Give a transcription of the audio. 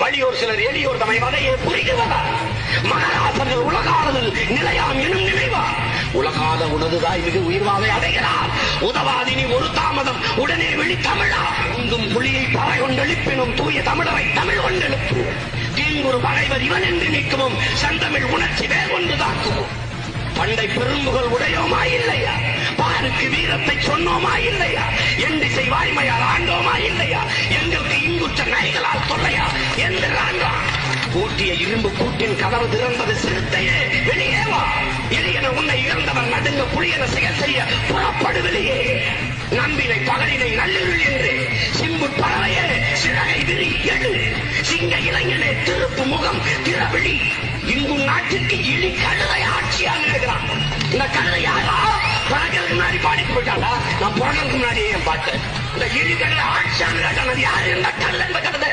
வலியோர் சிலர் எளியோர் தமை வதையை புரிகிறதா? மகராசர்கள் உலகாளதில் நிலையாம் எனும் நினைவா? உலகாத உனதுதாய் மிகு உயிர்வாவை அடைகிறார். உதவாதினி ஒரு தாமதம் உடனே வெளி தமிழா. உந்தும் புலியை பறை கொண்டெழுப்பினும் தூய தமிழரை தமிழ் கொண்டெழுப்பு. தீங்குறு பகைவர் இவன் என்று நீக்குவோம். செந்தமிழ் உணர்ச்சி வேகொண்டு தாக்குவோம். பண்டை பெரும்புகள் உடையோமா இல்லையா? பாருக்கு வீரத்தை சொன்னோமா இல்லையா? எண்டிசை வாய்மையால் ஆண்டோமா இல்லையா? எங்களுக்கு இங்குற்ற நைகளால் தொல்லையா என்று ஆண்டான். கூட்டிய இரும்பு கூட்டின் கதவு திறந்தது. சிறுத்தையே வெளியே வா. எளியன உன்னை இழந்தவர் நடுங்க புலியன செயல் செய்ய புறப்படுவதையே. நம்பினை பகலினை நள்ளிருள் என்று சிம்பு பறவையே சிறகை விரி எழு. சிங்க இளைஞனே திருப்பு முகம் திறவிழி. இங்கும் நாட்டுக்கு இழி கழுதை ஆட்சியாக இருக்கிறான். இந்த கழுதை யாரா? பிறகு முன்னாடி பாடி போயிட்டாளா? நான் பிறகு முன்னாடியே என் பாட்டு. இந்த இழி கழுதை ஆட்சியாக யாரு? இந்த கல் என்ற கழுதை